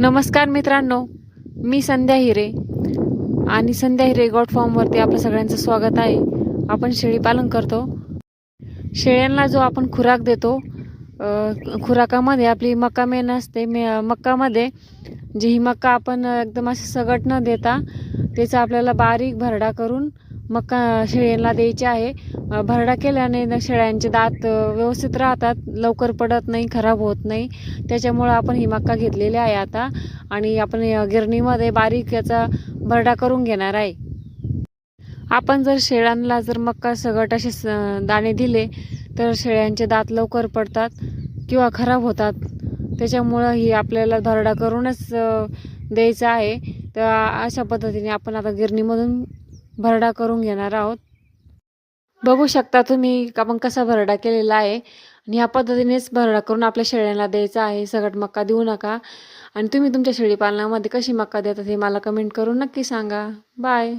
नमस्कार मित्रांनो, मी संध्या हिरे आणि संध्या हिरे गॉट फार्मवरती आपलं सगळ्यांचं स्वागत आहे. आपण शेळी पालन करतो. शेळ्यांना जो आपण खुराक देतो, खुराकामध्ये आपली मका मेन असते. मक्कामध्ये जी ही मका आपण एकदम अशी सगट न देता त्याचा आपल्याला बारीक भरडा करून मका शेळ्यांना द्यायची आहे. भरडा केल्याने शेळ्यांचे दात व्यवस्थित राहतात, लवकर पडत नाही, खराब होत नाही. त्याच्यामुळं आपण ही मका घेतलेली आहे आता आणि आपण गिरणीमध्ये बारीक याचा भरडा करून घेणार आहे. आपण जर शेळ्यांना मका सगट असे दाणे दिले तर शेळ्यांचे दात लवकर पडतात किंवा खराब होतात. त्याच्यामुळं ही आपल्याला भरडा करूनच द्यायचा आहे. तर अशा पद्धतीने आपण आता गिरणीमधून भरडा करून घेणार आहोत. बघू शकता तुम्ही आपण कसा भरडा केलेला आहे आणि ह्या पद्धतीनेच भरडा करून आपल्या शेळ्यांना द्यायचा आहे. सगट मका देऊ नका. आणि तुम्ही तुमच्या शेळी पालनामध्ये कशी मका देतात हे मला कमेंट करून नक्की सांगा. बाय.